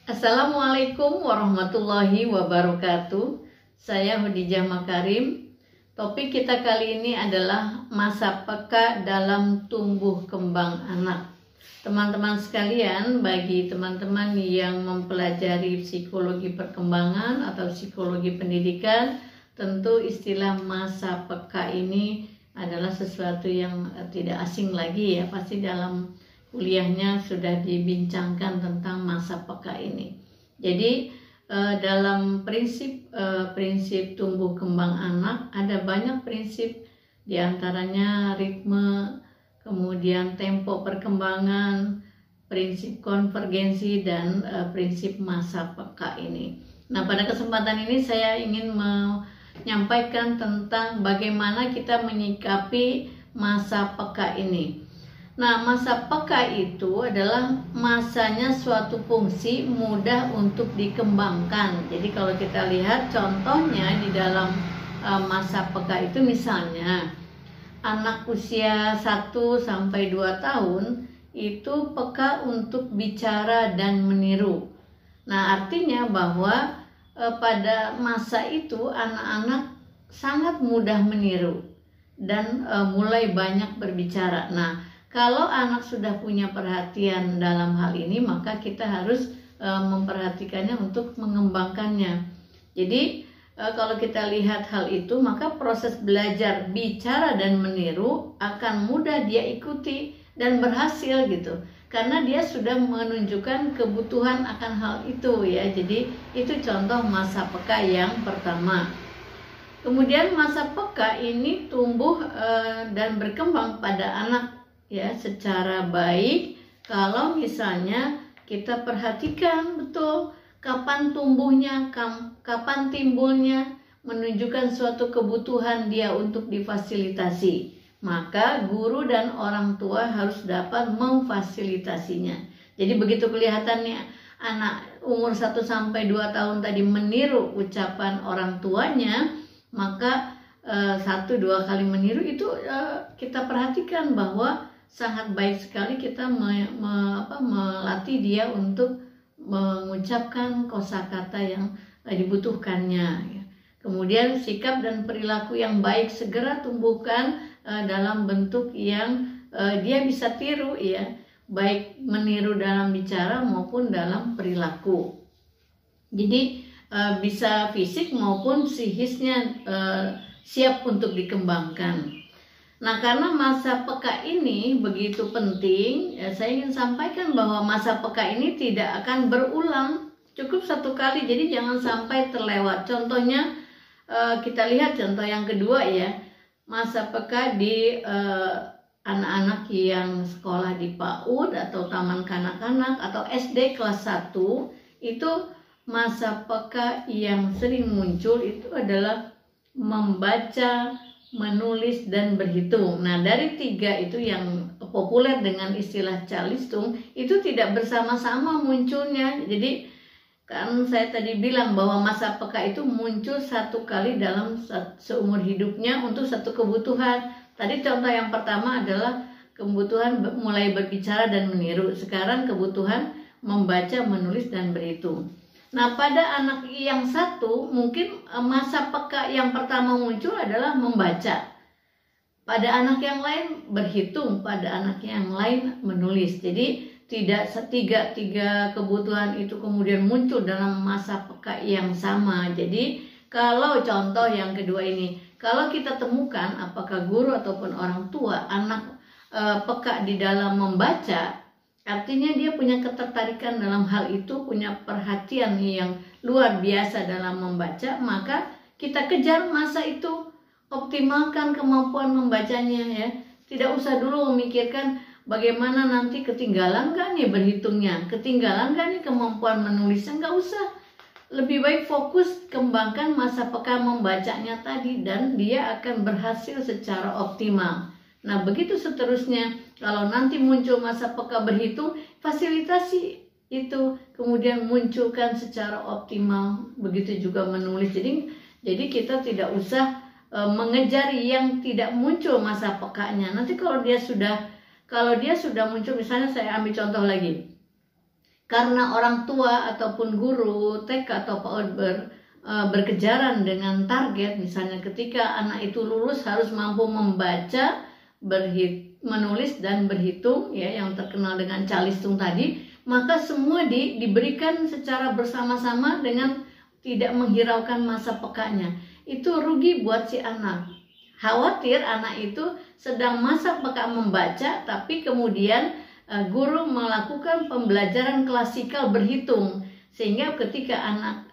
Assalamualaikum warahmatullahi wabarakatuh. Saya Khadijah Makarim. Topik kita kali ini adalah masa peka dalam tumbuh kembang anak. Teman-teman sekalian, bagi teman-teman yang mempelajari psikologi perkembangan atau psikologi pendidikan, tentu istilah masa peka ini adalah sesuatu yang tidak asing lagi ya. Pasti dalam kuliahnya sudah dibincangkan tentang masa peka ini. Jadi dalam prinsip tumbuh kembang anak ada banyak prinsip, diantaranya ritme, kemudian tempo perkembangan, prinsip konvergensi, dan prinsip masa peka ini. Nah, pada kesempatan ini saya ingin menyampaikan tentang bagaimana kita menyikapi masa peka ini. Nah, masa peka itu adalah masanya suatu fungsi mudah untuk dikembangkan. Jadi kalau kita lihat contohnya di dalam masa peka itu, misalnya anak usia 1 sampai 2 tahun itu peka untuk bicara dan meniru. Nah, artinya bahwa pada masa itu anak-anak sangat mudah meniru dan mulai banyak berbicara. Nah, kalau anak sudah punya perhatian dalam hal ini, maka kita harus memperhatikannya untuk mengembangkannya. Jadi kalau kita lihat hal itu, maka proses belajar bicara dan meniru akan mudah dia ikuti dan berhasil gitu. Karena dia sudah menunjukkan kebutuhan akan hal itu ya. Jadi itu contoh masa peka yang pertama. Kemudian masa peka ini tumbuh dan berkembang pada anak ya secara baik kalau misalnya kita perhatikan betul kapan tumbuhnya, kapan timbulnya, menunjukkan suatu kebutuhan dia untuk difasilitasi. Maka guru dan orang tua harus dapat memfasilitasinya. Jadi begitu kelihatannya anak umur 1 sampai 2 tahun tadi meniru ucapan orang tuanya, maka 1-2 kali meniru itu kita perhatikan bahwa sangat baik sekali kita melatih dia untuk mengucapkan kosakata yang dibutuhkannya. Kemudian sikap dan perilaku yang baik segera tumbuhkan dalam bentuk yang dia bisa tiru ya, baik meniru dalam bicara maupun dalam perilaku. Jadi bisa fisik maupun psikisnya siap untuk dikembangkan. Nah, karena masa peka ini begitu penting, saya ingin sampaikan bahwa masa peka ini tidak akan berulang, cukup 1 kali, jadi jangan sampai terlewat. Contohnya kita lihat contoh yang kedua ya, masa peka di anak-anak yang sekolah di PAUD atau Taman Kanak-kanak atau SD kelas 1, itu masa peka yang sering muncul itu adalah membaca, menulis, dan berhitung. Nah, dari 3 itu yang populer dengan istilah calistung itu tidak bersama-sama munculnya. Jadi kan saya tadi bilang bahwa masa peka itu muncul 1 kali dalam seumur hidupnya untuk satu kebutuhan. Tadi contoh yang pertama adalah kebutuhan mulai berbicara dan meniru. Sekarang kebutuhan membaca, menulis, dan berhitung. Nah, pada anak yang 1 mungkin masa peka yang pertama muncul adalah membaca. Pada anak yang lain berhitung, pada anak yang lain menulis. Jadi tidak tiga kebutuhan itu kemudian muncul dalam masa peka yang sama. Jadi kalau contoh yang kedua ini, kalau kita temukan apakah guru ataupun orang tua anak peka di dalam membaca, artinya dia punya ketertarikan dalam hal itu, punya perhatian yang luar biasa dalam membaca, maka kita kejar masa itu, optimalkan kemampuan membacanya ya. Tidak usah dulu memikirkan bagaimana nanti ketinggalan gak nih berhitungnya, ketinggalan gak nih kemampuan menulisnya, nggak usah. Lebih baik fokus kembangkan masa peka membacanya tadi dan dia akan berhasil secara optimal. Nah, begitu seterusnya, kalau nanti muncul masa peka berhitung, fasilitasi itu kemudian munculkan secara optimal. Begitu juga menulis. Jadi kita tidak usah mengejar yang tidak muncul masa pekanya. Nanti kalau dia sudah muncul, misalnya saya ambil contoh lagi, Karena orang tua ataupun guru TK atau PAUD berkejaran dengan target, misalnya ketika anak itu lulus harus mampu membaca, menulis dan berhitung, ya, yang terkenal dengan calistung tadi, maka semua diberikan secara bersama-sama dengan tidak menghiraukan masa pekanya. Itu rugi buat si anak. Khawatir anak itu sedang masa peka membaca, tapi kemudian guru melakukan pembelajaran klasikal berhitung, sehingga ketika anak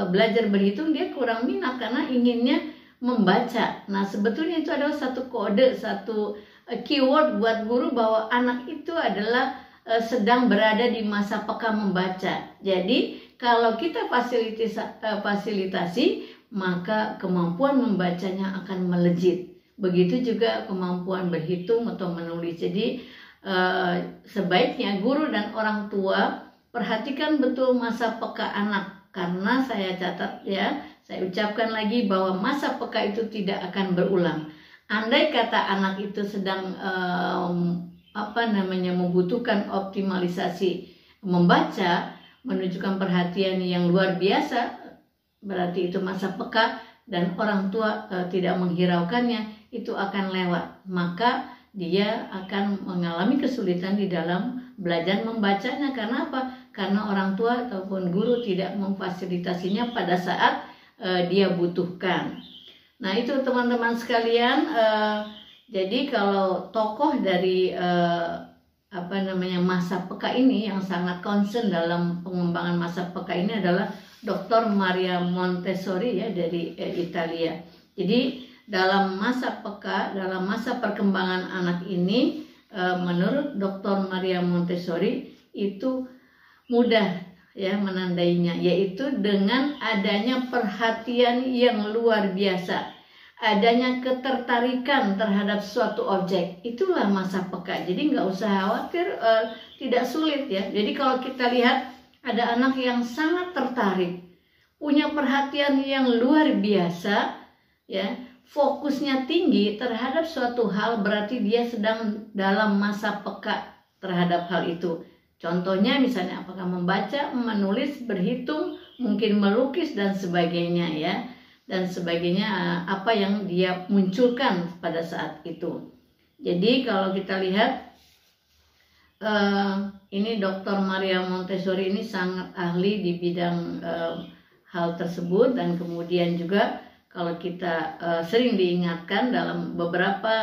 belajar berhitung dia kurang minat karena inginnya membaca. Nah, sebetulnya itu adalah satu kode, satu keyword buat guru bahwa anak itu adalah sedang berada di masa peka membaca. Jadi kalau kita fasilitasi, maka kemampuan membacanya akan melejit. Begitu juga kemampuan berhitung atau menulis. Jadi sebaiknya guru dan orang tua perhatikan betul masa peka anak, karena saya catat, ya, saya ucapkan lagi bahwa masa peka itu tidak akan berulang. Andai kata anak itu sedang membutuhkan optimalisasi membaca, menunjukkan perhatian yang luar biasa, berarti itu masa peka, dan orang tua tidak menghiraukannya, itu akan lewat. Maka dia akan mengalami kesulitan di dalam belajar membacanya. Karena apa? Karena orang tua ataupun guru tidak memfasilitasinya pada saat dia butuhkan. Nah, itu teman-teman sekalian. Jadi kalau tokoh dari masa peka ini yang sangat concern dalam pengembangan masa peka ini adalah Dr. Maria Montessori, ya, dari Italia. Jadi dalam masa peka, dalam masa perkembangan anak ini, menurut Dr. Maria Montessori itu mudah, ya, menandainya, yaitu dengan adanya perhatian yang luar biasa, adanya ketertarikan terhadap suatu objek. Itulah masa peka. Jadi nggak usah khawatir, tidak sulit, ya. Jadi kalau kita lihat ada anak yang sangat tertarik, punya perhatian yang luar biasa, ya, fokusnya tinggi terhadap suatu hal, berarti dia sedang dalam masa peka terhadap hal itu. Contohnya misalnya apakah membaca, menulis, berhitung, mungkin melukis dan sebagainya, ya. Dan sebagainya, apa yang dia munculkan pada saat itu. Jadi kalau kita lihat, ini Dr. Maria Montessori ini sangat ahli di bidang hal tersebut. Dan kemudian juga kalau kita sering diingatkan dalam beberapa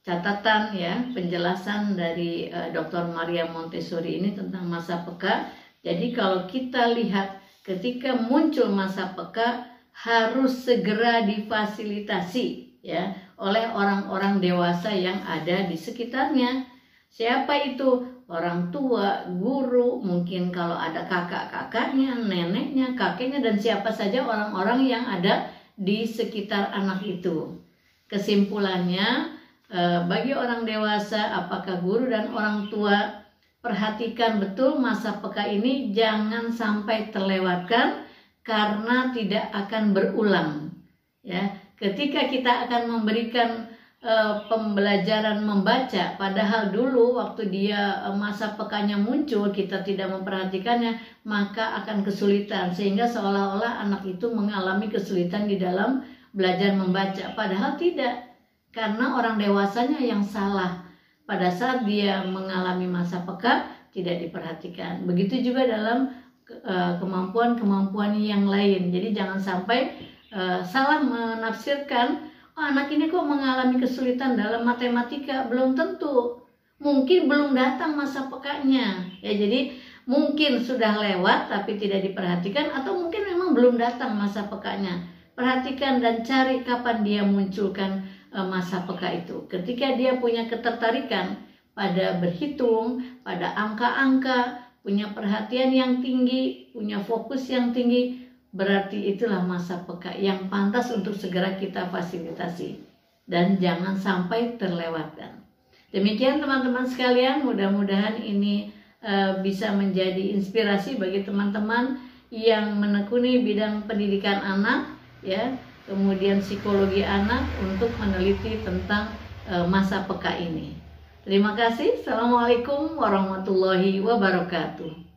catatan, ya, penjelasan dari Dr. Maria Montessori ini tentang masa peka. Jadi kalau kita lihat ketika muncul masa peka harus segera difasilitasi, ya, oleh orang-orang dewasa yang ada di sekitarnya. Siapa itu? Orang tua, guru, mungkin kalau ada kakak-kakaknya, neneknya, kakeknya, dan siapa saja orang-orang yang ada di sekitar anak itu. Kesimpulannya, bagi orang dewasa, apakah guru dan orang tua, perhatikan betul masa peka ini, jangan sampai terlewatkan karena tidak akan berulang, ya. Ketika kita akan memberikan pembelajaran membaca, padahal dulu waktu dia masa pekanya muncul kita tidak memperhatikannya, maka akan kesulitan, sehingga seolah-olah anak itu mengalami kesulitan di dalam belajar membaca. Padahal tidak, karena orang dewasanya yang salah pada saat dia mengalami masa peka tidak diperhatikan. Begitu juga dalam kemampuan-kemampuan yang lain. Jadi jangan sampai salah menafsirkan, oh, anak ini kok mengalami kesulitan dalam matematika. Belum tentu, mungkin belum datang masa pekanya, ya. Jadi mungkin sudah lewat tapi tidak diperhatikan, atau mungkin memang belum datang masa pekanya. Perhatikan dan cari kapan dia munculkan masa peka itu. Ketika dia punya ketertarikan pada berhitung, pada angka-angka, punya perhatian yang tinggi, punya fokus yang tinggi, berarti itulah masa peka yang pantas untuk segera kita fasilitasi dan jangan sampai terlewatkan. Demikian teman-teman sekalian, mudah-mudahan ini bisa menjadi inspirasi bagi teman-teman yang menekuni bidang pendidikan anak, ya, kemudian psikologi anak, untuk meneliti tentang masa peka ini. Terima kasih. Assalamualaikum warahmatullahi wabarakatuh.